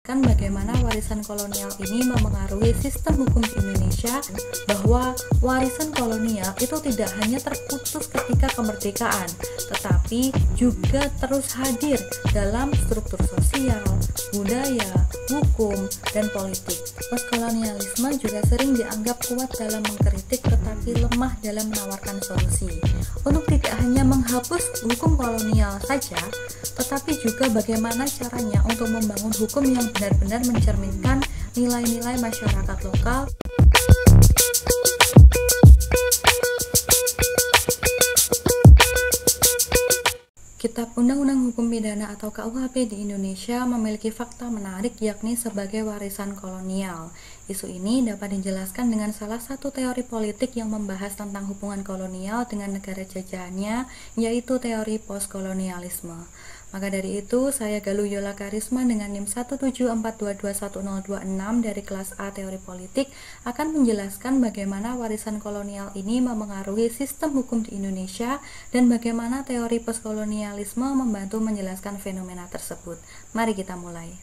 menjelaskan bagaimana warisan kolonial ini memengaruhi sistem hukum di Indonesia, bahwa warisan kolonial itu tidak hanya terputus ketika kemerdekaan, tetapi juga terus hadir dalam struktur sosial, budaya, hukum, dan politik. Postkolonialisme juga sering dianggap kuat dalam mengkritik tetapi lemah dalam menawarkan solusi. Untuk tidak hanya menghapus hukum kolonial saja, tetapi juga bagaimana caranya untuk membangun hukum yang benar-benar mencerminkan nilai-nilai masyarakat lokal. Kitab Undang-Undang Hukum Pidana atau KUHP di Indonesia memiliki fakta menarik, yakni sebagai warisan kolonial. Isu ini dapat dijelaskan dengan salah satu teori politik yang membahas tentang hubungan kolonial dengan negara jajahannya, yaitu teori postkolonialisme. Maka dari itu, saya Galuh Yola Karisma dengan NIM 174221026 dari kelas A Teori Politik akan menjelaskan bagaimana warisan kolonial ini memengaruhi sistem hukum di Indonesia dan bagaimana teori postkolonialisme membantu menjelaskan fenomena tersebut. Mari kita mulai.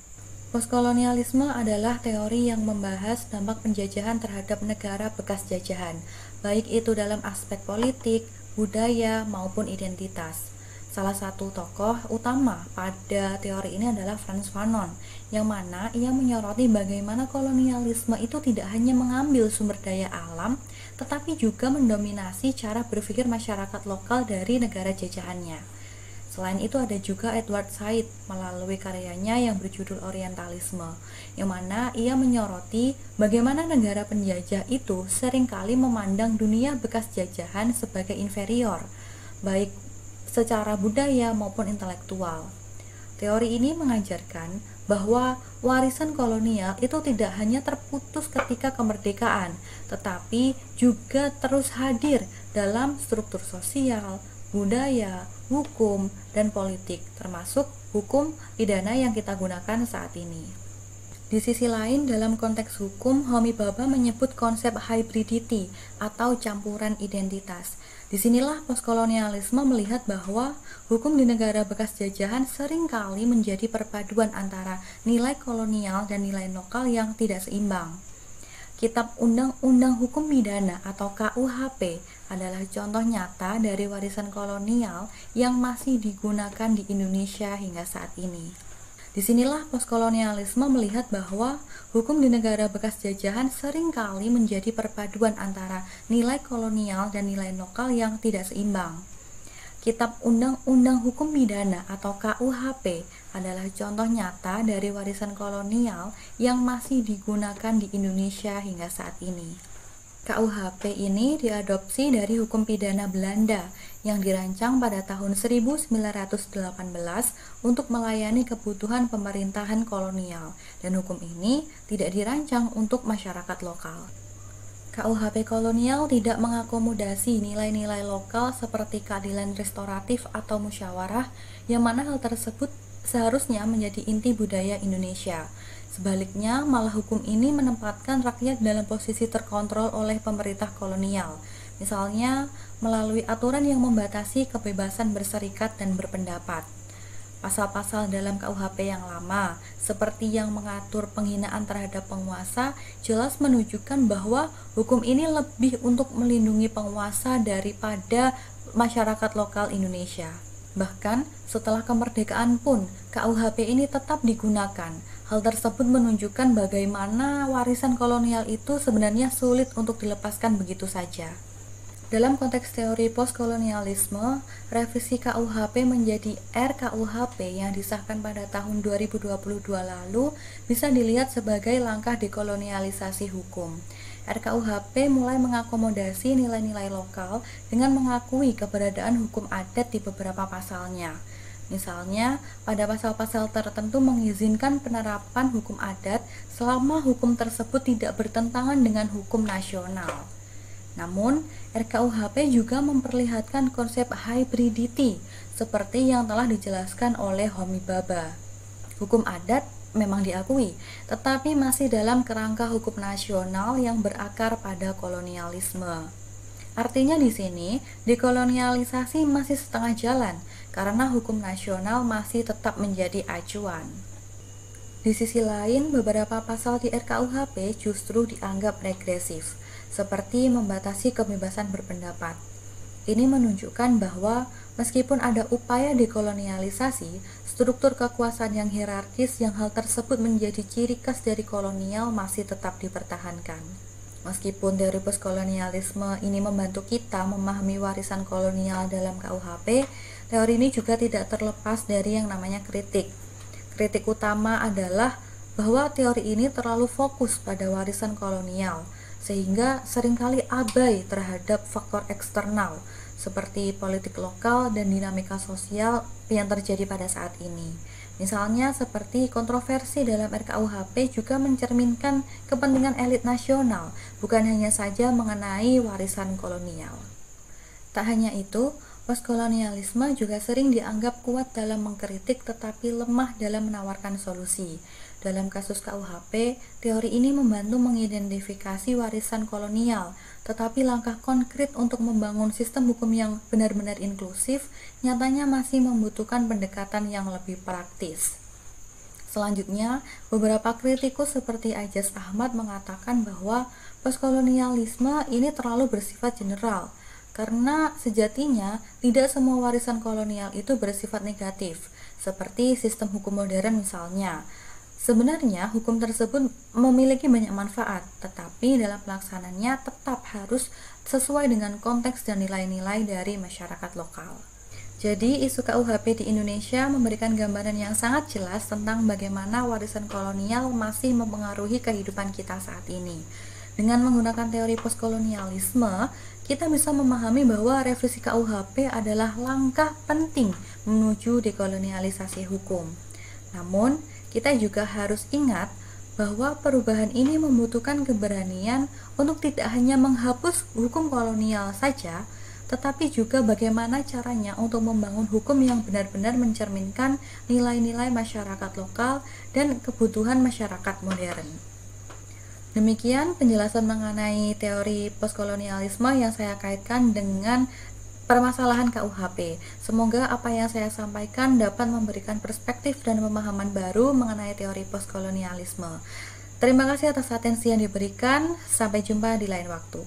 Postkolonialisme adalah teori yang membahas dampak penjajahan terhadap negara bekas jajahan, baik itu dalam aspek politik, budaya, maupun identitas. Salah satu tokoh utama pada teori ini adalah Frantz Fanon, yang mana ia menyoroti bagaimana kolonialisme itu tidak hanya mengambil sumber daya alam, tetapi juga mendominasi cara berpikir masyarakat lokal dari negara jajahannya. Selain itu ada juga Edward Said melalui karyanya yang berjudul Orientalisme, yang mana ia menyoroti bagaimana negara penjajah itu seringkali memandang dunia bekas jajahan sebagai inferior, baik secara budaya maupun intelektual. Teori ini mengajarkan bahwa warisan kolonial itu tidak hanya terputus ketika kemerdekaan, tetapi juga terus hadir dalam struktur sosial, budaya, hukum, dan politik, termasuk hukum pidana yang kita gunakan saat ini. Di sisi lain, dalam konteks hukum, Homi Bhabha menyebut konsep hybridity atau campuran identitas. Disinilah postkolonialisme melihat bahwa hukum di negara bekas jajahan seringkali menjadi perpaduan antara nilai kolonial dan nilai lokal yang tidak seimbang. Kitab Undang-Undang Hukum Pidana atau KUHP adalah contoh nyata dari warisan kolonial yang masih digunakan di Indonesia hingga saat ini. Disinilah postkolonialisme melihat bahwa hukum di negara bekas jajahan seringkali menjadi perpaduan antara nilai kolonial dan nilai lokal yang tidak seimbang. Kitab Undang-Undang Hukum Pidana atau KUHP adalah contoh nyata dari warisan kolonial yang masih digunakan di Indonesia hingga saat ini. KUHP ini diadopsi dari hukum pidana Belanda yang dirancang pada tahun 1918 untuk melayani kebutuhan pemerintahan kolonial, dan hukum ini tidak dirancang untuk masyarakat lokal. KUHP kolonial tidak mengakomodasi nilai-nilai lokal seperti keadilan restoratif atau musyawarah, yang mana hal tersebut seharusnya menjadi inti budaya Indonesia. Sebaliknya, malah hukum ini menempatkan rakyat dalam posisi terkontrol oleh pemerintah kolonial, misalnya melalui aturan yang membatasi kebebasan berserikat dan berpendapat. Pasal-pasal dalam KUHP yang lama, seperti yang mengatur penghinaan terhadap penguasa, jelas menunjukkan bahwa hukum ini lebih untuk melindungi penguasa daripada masyarakat lokal Indonesia. Bahkan setelah kemerdekaan pun, KUHP ini tetap digunakan. Hal tersebut menunjukkan bagaimana warisan kolonial itu sebenarnya sulit untuk dilepaskan begitu saja. Dalam konteks teori postkolonialisme, revisi KUHP menjadi RKUHP yang disahkan pada tahun 2022 lalu bisa dilihat sebagai langkah dekolonialisasi hukum. RKUHP mulai mengakomodasi nilai-nilai lokal dengan mengakui keberadaan hukum adat di beberapa pasalnya. Misalnya, pada pasal-pasal tertentu mengizinkan penerapan hukum adat selama hukum tersebut tidak bertentangan dengan hukum nasional. Namun, RKUHP juga memperlihatkan konsep hybridity seperti yang telah dijelaskan oleh Homi Bhabha. Hukum adat memang diakui, tetapi masih dalam kerangka hukum nasional yang berakar pada kolonialisme. Artinya di sini, dekolonialisasi masih setengah jalan karena hukum nasional masih tetap menjadi acuan. Di sisi lain, beberapa pasal di RKUHP justru dianggap regresif, seperti membatasi kebebasan berpendapat. Ini menunjukkan bahwa meskipun ada upaya dekolonialisasi, struktur kekuasaan yang hierarkis yang hal tersebut menjadi ciri khas dari kolonial masih tetap dipertahankan. Meskipun teori postkolonialisme ini membantu kita memahami warisan kolonial dalam KUHP, teori ini juga tidak terlepas dari yang namanya kritik. Kritik utama adalah bahwa teori ini terlalu fokus pada warisan kolonial, sehingga seringkali abai terhadap faktor eksternal seperti politik lokal dan dinamika sosial yang terjadi pada saat ini. Misalnya seperti kontroversi dalam RKUHP juga mencerminkan kepentingan elit nasional, bukan hanya saja mengenai warisan kolonial. Tak hanya itu, postkolonialisme juga sering dianggap kuat dalam mengkritik tetapi lemah dalam menawarkan solusi. Dalam kasus KUHP, teori ini membantu mengidentifikasi warisan kolonial, tetapi langkah konkret untuk membangun sistem hukum yang benar-benar inklusif nyatanya masih membutuhkan pendekatan yang lebih praktis. Selanjutnya, beberapa kritikus seperti Ajas Ahmad mengatakan bahwa postkolonialisme ini terlalu bersifat general, karena sejatinya tidak semua warisan kolonial itu bersifat negatif, seperti sistem hukum modern misalnya. Sebenarnya hukum tersebut memiliki banyak manfaat, tetapi dalam pelaksanaannya tetap harus sesuai dengan konteks dan nilai-nilai dari masyarakat lokal. Jadi, isu KUHP di Indonesia memberikan gambaran yang sangat jelas tentang bagaimana warisan kolonial masih mempengaruhi kehidupan kita saat ini. Dengan menggunakan teori postkolonialisme, kita bisa memahami bahwa revisi KUHP adalah langkah penting menuju dekolonialisasi hukum. Namun, kita juga harus ingat bahwa perubahan ini membutuhkan keberanian untuk tidak hanya menghapus hukum kolonial saja, tetapi juga bagaimana caranya untuk membangun hukum yang benar-benar mencerminkan nilai-nilai masyarakat lokal dan kebutuhan masyarakat modern. Demikian penjelasan mengenai teori postkolonialisme yang saya kaitkan dengan permasalahan KUHP. Semoga apa yang saya sampaikan dapat memberikan perspektif dan pemahaman baru mengenai teori postkolonialisme. Terima kasih atas atensi yang diberikan. Sampai jumpa di lain waktu.